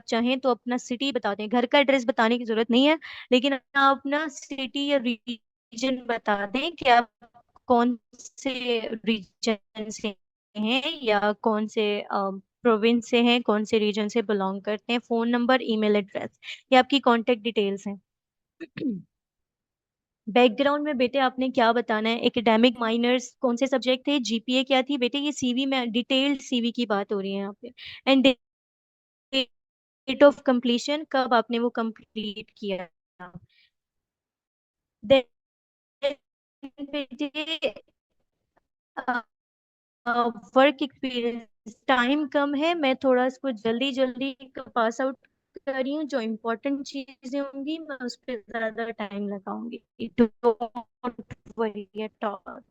चाहें तो अपना सिटी बता दें, घर का एड्रेस बताने की जरूरत नहीं है, लेकिन आप अपना सिटी या रीजन बता दें कि आप कौन से रीजन से हैं या कौन से प्रोविंस से हैं, कौन से रीजन से बिलोंग करते हैं, फोन नंबर, ईमेल एड्रेस, ये आपकी कांटेक्ट डिटेल्स हैं। बैकग्राउंड में बेटे आपने क्या बताना है, एकेडमिक माइनर्स कौन से सब्जेक्ट थे, जीपीए क्या थी बेटे, ये सीवी में डिटेल्ड सीवी की बात हो रही है यहाँ पे। एंड डेट ऑफ कंप्लीशन, कब आपने वो कंप्लीट किया। Then बेटे वर्क एक्सपीरियंस, टाइम कम है, मैं थोड़ा इसको जल्दी जल्दी पास आउट कर रही हूँ, जो इम्पोर्टेंट चीजें होंगी मैं उस पर ज्यादा टाइम लगाऊंगी, don't worry at all.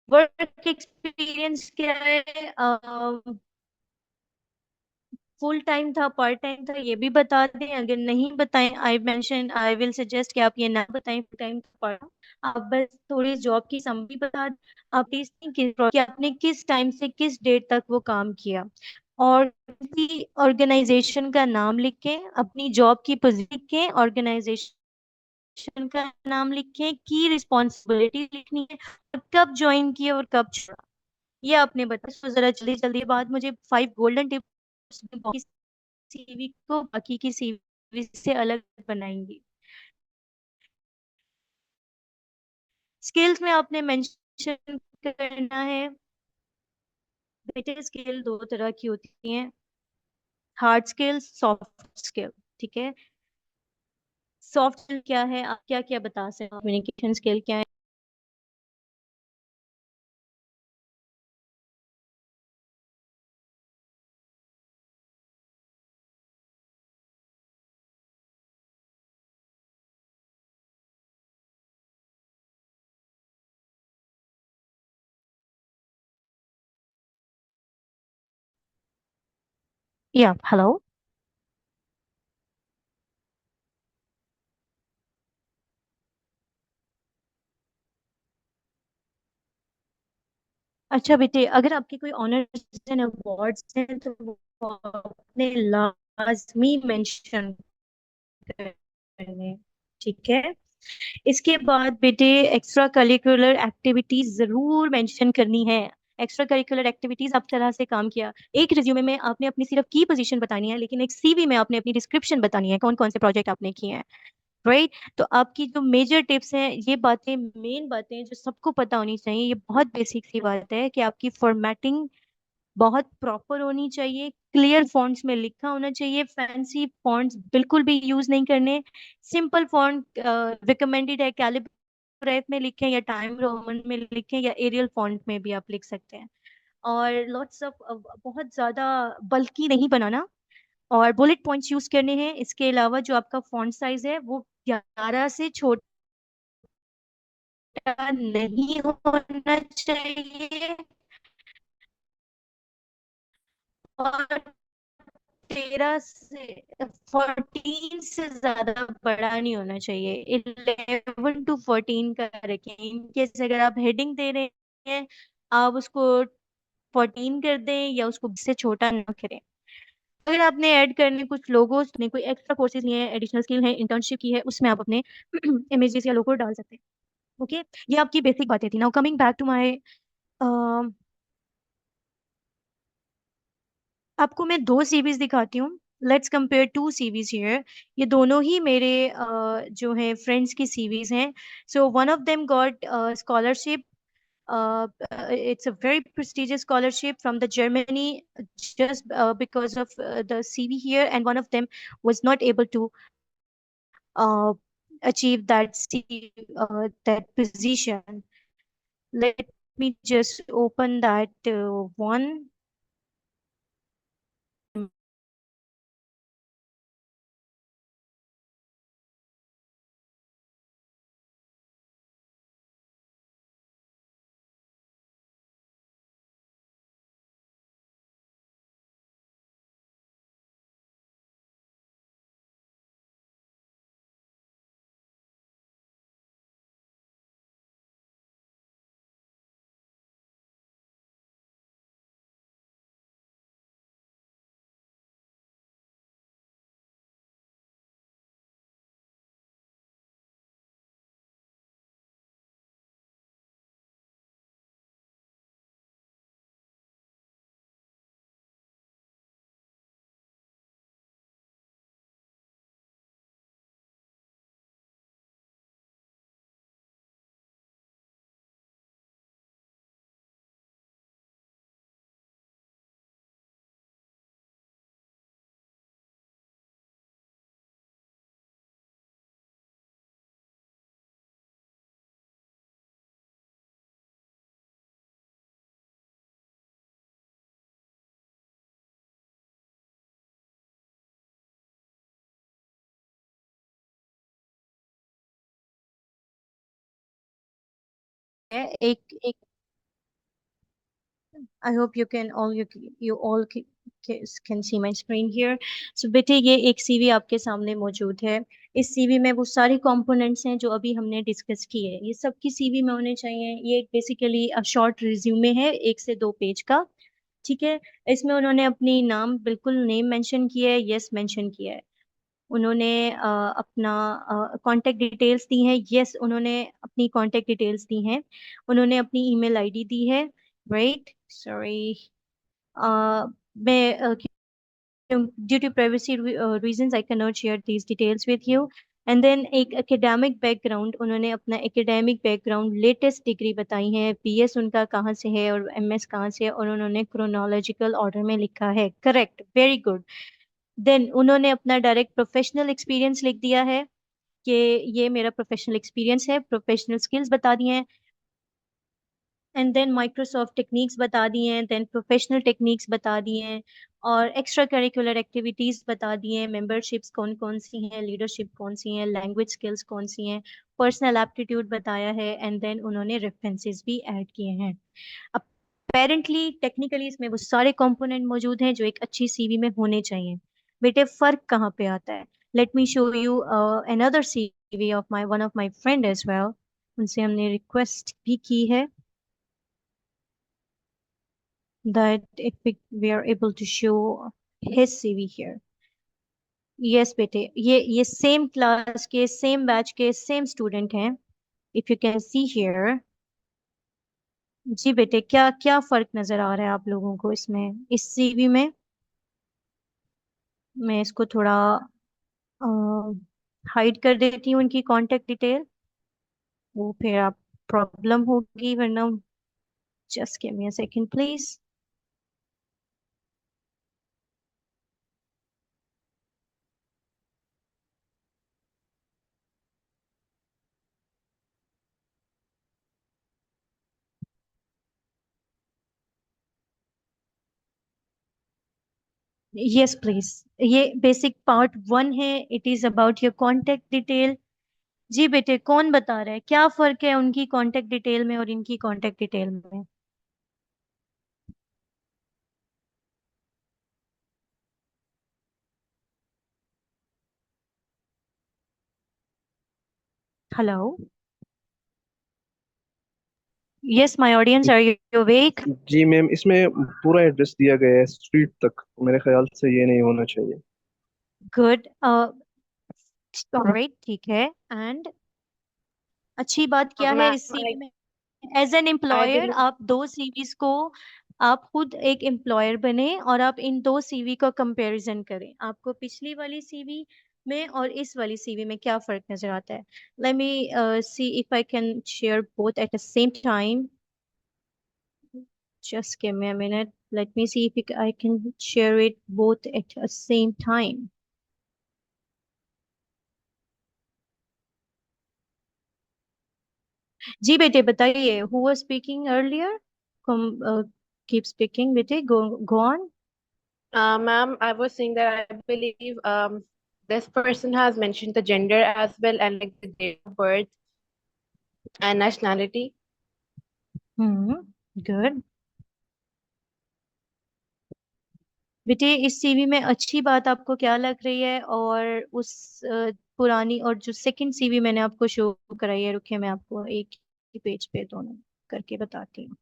Work experience क्या है, फुल टाइम था, पार्ट टाइम था, ये भी बता दें, अगर नहीं बताएं आई विल सजेस्ट कि आप ये ना बताएं फुल टाइम पार्ट। आप बस थोड़ी जॉब की समरी बता दें, आप कि आपने किस टाइम से किस डेट तक वो काम किया, और किसी ऑर्गेनाइजेशन का नाम लिखें, अपनी जॉब की पोजीशन लिखें, ऑर्गेनाइजेशन का नाम लिखें, की रिस्पॉन्सिबिलिटी लिखनी है, और कब ज्वाइन किया और कब छोड़ा, ये आपने बताया। तो जरा जल्दी जल्दी बाद मुझे 5 गोल्डन टिप्स सीवी को बाकी की सीवी से अलग बनाएंगी। स्किल्स में आपने मेंशन करना है बेटे, स्किल दो तरह की होती हैं, हार्ड स्किल, सॉफ्ट स्किल। ठीक है, सॉफ्ट स्किल क्या है, आप क्या क्या बता सकते हो, कम्युनिकेशन स्किल क्या है। या हेलो। अच्छा बेटे, अगर आपके कोई ऑनर्स एंड अवार्ड्स हैं तो वो आपने लाजमी मेंशन करने। ठीक है, इसके बाद बेटे एक्स्ट्रा करिकुलर एक्टिविटीज जरूर मेंशन करनी है। एक्स्ट्रा करिकुलर एक्टिविटीज आप तरह से काम किया, एक रिज्यूमे में आपने अपनी सिर्फ की पोजीशन बतानी है, लेकिन एक सीवी में आपने अपनी डिस्क्रिप्शन बतानी है, कौन कौन से प्रोजेक्ट आपने किए हैं। राइट, तो आपकी जो मेजर टिप्स हैं, ये बातें मेन बातें हैं जो सबको पता होनी चाहिए, ये बहुत बेसिक सी बात है कि आपकी फॉर्मेटिंग बहुत प्रॉपर होनी चाहिए, क्लियर फॉन्ट्स में लिखा होना चाहिए, फैंसी फॉन्ट्स बिल्कुल भी यूज नहीं करने, सिंपल फॉन्ट रिकमेंडेड है, कैलिब्रेफ में लिखें या टाइम रोमन में लिखें या एरियल फॉन्ट में भी आप लिख सकते हैं। और लॉट्स ऑफ, बहुत ज्यादा बल्कि नहीं बनाना, और बुलेट पॉइंट्स यूज करने हैं। इसके अलावा जो आपका फॉन्ट साइज है वो 11 से छोटा नहीं होना चाहिए, और 14 से ज्यादा बड़ा नहीं होना चाहिए, 11 to 14 का रखें। इनकेस अगर आप हेडिंग दे रहे हैं, आप उसको 14 कर दें या उसको 20 से छोटा ना करें। अगर आपने ऐड करने कुछ लोगोस ने, कोई एक्स्ट्रा कोर्सेज लिए हैं, एडिशनल स्किल है, इंटर्नशिप की है, उसमें आप अपने इमेजेस या लोगो डाल सकते हैं। ओके, ये आपकी बेसिक बातें थी। Now coming back to my, आपको मैं दो सीवीज दिखाती हूँ। Let's compare two CVs here. ये दोनों ही मेरे जो है फ्रेंड्स की सीवीज हैं। So one of them got scholarship, it's a very prestigious scholarship from the Germany, just because of the CV here, and one of them was not able to uh, achieve that position. Let me just open that one. एक एक I hope you all can see my screen here. So बेटे ये एक CV आपके सामने मौजूद है। इस सीवी में वो सारी कंपोनेंट्स हैं जो अभी हमने डिस्कस की है, ये सब की सीवी में होने चाहिए। ये बेसिकली शॉर्ट रिज्यूमे है 1 से 2 पेज का। ठीक है। इसमें उन्होंने अपनी नाम बिल्कुल नेम मेंशन किया है, यस मेंशन किया है। उन्होंने अपना कांटेक्ट डिटेल्स दी हैं, यस उन्होंने अपनी कांटेक्ट डिटेल्स दी हैं। उन्होंने अपनी ईमेल आईडी दी है। राइट, सॉरी, मैं due to privacy reasons I cannot share these details with you. And then एक एकेडमिक बैकग्राउंड, उन्होंने अपना एकेडमिक बैकग्राउंड लेटेस्ट डिग्री बताई है, बीएस उनका कहाँ से है और एमएस कहाँ से है, और उन्होंने क्रोनोलॉजिकल ऑर्डर में लिखा है। Correct, very good. देन उन्होंने अपना डायरेक्ट प्रोफेशनल एक्सपीरियंस लिख दिया है कि ये मेरा प्रोफेशनल एक्सपीरियंस है, प्रोफेशनल स्किल्स बता दिए हैं। एंड देन माइक्रोसॉफ्ट टेक्निक्स बता दिए हैं, देन प्रोफेशनल टेक्निक्स बता दिए हैं, और एक्स्ट्रा करिकुलर एक्टिविटीज बता दिए हैं, मेंबरशिप्स कौन कौन सी हैं, लीडरशिप कौन सी हैं, लैंग्वेज स्किल्स कौन सी हैं, पर्सनल एप्टीट्यूड बताया है। एंड देन उन्होंने रेफरेंसेस भी ऐड किए हैं। अपेरेंटली टेक्निकली इसमें वो सारे कंपोनेंट मौजूद हैं जो एक अच्छी सीवी में होने चाहिए। बेटे फर्क कहाँ पे आता है? Let me show you another CV of my one of my friend as well. उनसे हमने रिक्वेस्ट भी की है that if we are able to show his CV here. Yes बेटे, ये सेम क्लास के, सेम बैच के, सेम स्टूडेंट हैं। If you can see here. जी बेटे, क्या क्या फर्क नजर आ रहा है आप लोगों को इसमें, इस सीवी में? मैं इसको थोड़ा हाइड कर देती हूँ उनकी कांटेक्ट डिटेल, वो फिर आप प्रॉब्लम होगी वरना। Just give me a second please. Yes please. ये बेसिक पार्ट 1 है, it is about your contact detail. जी बेटे, कौन बता रहा है क्या फर्क है उनकी कांटेक्ट डिटेल में और इनकी कांटेक्ट डिटेल में? Hello, yes my audience, are you awake? जी मैम, इसमें पूरा एड्रेस दिया गया है स्ट्रीट तक। मेरे ख्याल से ये नहीं होना चाहिए। गुड, ऑलराइट, ठीक है। एंड अच्छी बात क्या है मैम इस सीवी में? As an I employer believe आप दो सीवीज को, आप खुद एक एम्प्लॉयर बने और आप इन दो सीवी का कंपैरिजन करें। आपको पिछली वाली सीवी में और इस वाली सीवी में क्या फर्क नजर आता है? Let me see if I can share both at the same time. Just give me a minute. Let me see if I can share it both at the same time. जी बेटे बताइए, who was speaking earlier? Come, keep speaking, बेटे. Go on. ma'am, I was saying that I believe this person has mentioned the gender as well and like the date of birth and nationality. Good. बेटे इस CV में अच्छी बात आपको क्या लग रही है, और उस पुरानी और जो सेकंड सीवी मैंने आपको शो कराई है, रुकिए मैं आपको एक ही पेज पे दोनों करके बताती हूँ।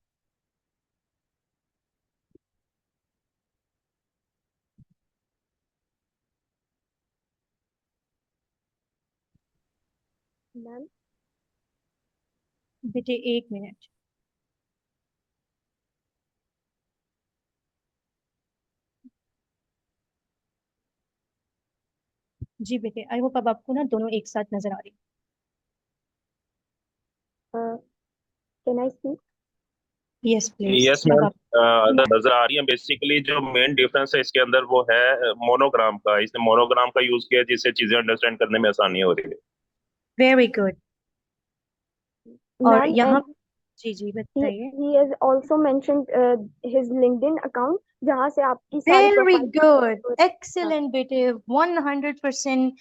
Ma'am, बेटे 1 मिनट। जी बेटे, आई होप अब आपको ना दोनों एक साथ नजर आ रही। can I speak? Yes please, yes अब मैम, आप। नजर आ रही है। बेसिकली जो मेन डिफरेंस है इसके अंदर वो है मोनोग्राम का। इसने मोनोग्राम का यूज किया जिससे चीजें अंडरस्टैंड करने में आसानी हो रही है। Very good. और Ma'am, यहाँ, and जी जी he बताइए। he has also mentioned his LinkedIn account जहाँ से आपकी सारी वेरी प्रोफाइल गुड, एक्सीलेंट बेटे, 100%।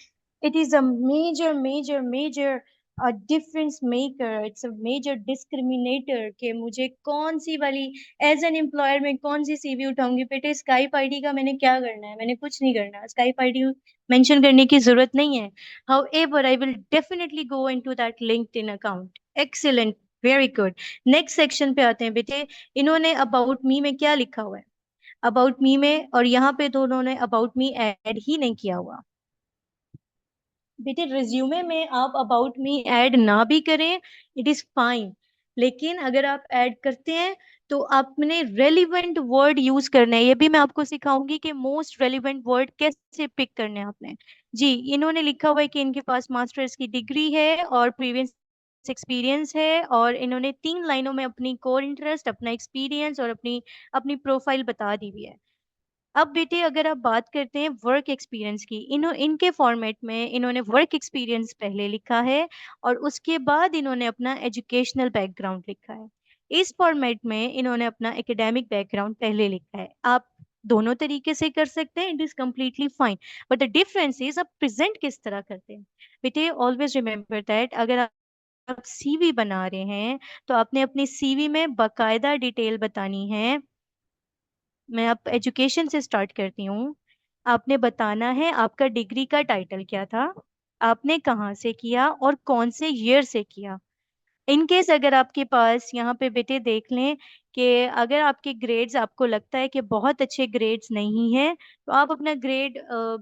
It is a major major major difference maker, it's a major discriminator कि मुझे कौन सी वाली, एज एन एम्प्लॉयर मैं कौन सी सीवी उठाऊंगी। बेटे स्काइप आईडी का मैंने क्या करना है, मैंने कुछ नहीं करना, स्काइप आईडी मेंशन करने की जरूरत नहीं है। However I will definitely go into that LinkedIn account. Excellent, very good. Next section पे आते हैं बेटे। इन्होंने अबाउट मी में क्या लिखा हुआ है, अबाउट मी में, और यहाँ पे तो उन्होंने अबाउट मी ऐड ही नहीं किया हुआ। बेटे रिज्यूमे में आप अबाउट मी ऐड ना भी करें, इट इज फाइन, लेकिन अगर आप ऐड करते हैं तो आपने रेलिवेंट वर्ड यूज करना है। ये भी मैं आपको सिखाऊंगी कि मोस्ट रेलिवेंट वर्ड कैसे पिक करने हैं आपने। जी, इन्होंने लिखा हुआ है कि इनके पास मास्टर्स की डिग्री है और प्रीवियस एक्सपीरियंस है, और इन्होंने 3 लाइनों में अपनी कोर इंटरेस्ट, अपना एक्सपीरियंस और अपनी अपनी प्रोफाइल बता दी हुई है। अब बेटे अगर आप बात करते हैं वर्क एक्सपीरियंस की, इनके फॉर्मेट में इन्होंने वर्क एक्सपीरियंस पहले लिखा है और उसके बाद इन्होंने अपना एजुकेशनल बैकग्राउंड लिखा है। इस फॉर्मेट में इन्होंने अपना एकेडमिक बैकग्राउंड पहले लिखा है। आप दोनों तरीके से कर सकते हैं, it is completely fine, but the difference is आप प्रेजेंट किस तरह करते हैं। बेटे ऑलवेज रिमेम्बर दैट अगर आप सीवी बना रहे हैं तो आपने अपनी सीवी में बाकायदा डिटेल बतानी है। मैं अब एजुकेशन से स्टार्ट करती हूँ। आपने बताना है आपका डिग्री का टाइटल क्या था, आपने कहाँ से किया और कौन से ईयर से किया। इन केस अगर आपके पास यहाँ पे बेटे देख लें कि अगर आपके ग्रेड्स, आपको लगता है कि बहुत अच्छे ग्रेड्स नहीं है, तो आप अपना ग्रेड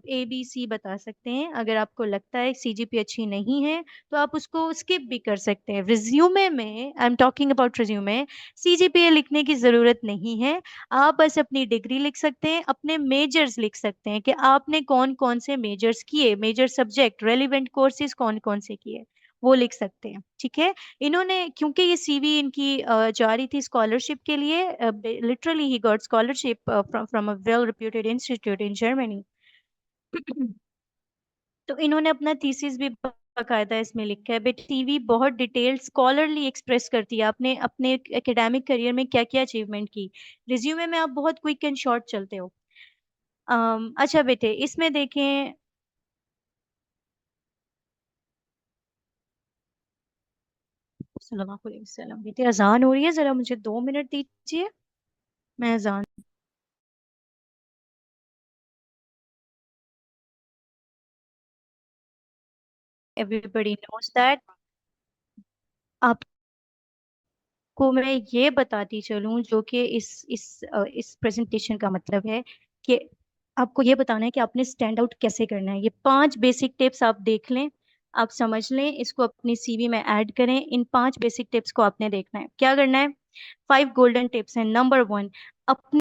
ABC बता सकते हैं। अगर आपको लगता है CGP अच्छी नहीं है तो आप उसको स्किप भी कर सकते हैं। रिज्यूमे में, I am talking about resume, CGPA लिखने की जरूरत नहीं है। आप बस अपनी डिग्री लिख सकते हैं, अपने मेजर्स लिख सकते हैं कि आपने कौन कौन से मेजर्स किए, मेजर सब्जेक्ट, रेलिवेंट कोर्सेज कौन कौन से किए, वो लिख सकते हैं। ठीक है। इन्होंने, क्योंकि ये सीवी इनकी जा रही थी स्कॉलरशिप के लिए, literally he got scholarship from a well reputed institute in Germany. तो इन्होंने अपना थीसिस भी बाकायदा इसमें लिखा है। बट सीवी बहुत डिटेल स्कॉलरली एक्सप्रेस करती है आपने अपने एकेडमिक करियर में क्या क्या अचीवमेंट की। रिज्यूमे में आप बहुत क्विक एंड शॉर्ट चलते हो। अच्छा बेटे इसमें देखें, सल्लल्लाहु अलैहि वसल्लम। बेटे अजान हो रही है, जरा मुझे 2 मिनट दीजिए, मैं अजान। Everybody knows that. आपको मैं ये बताती चलूं जो कि इस प्रेजेंटेशन का मतलब है कि आपको ये बताना है कि आपने स्टैंड आउट कैसे करना है। ये 5 बेसिक टिप्स आप देख लें, आप समझ लें, इसको अपनी सीवी में ऐड करें। इन 5 बेसिक टिप्स को आपने देखना है। क्या करना है? 5 गोल्डन टिप्स हैं। नंबर 1, अपनी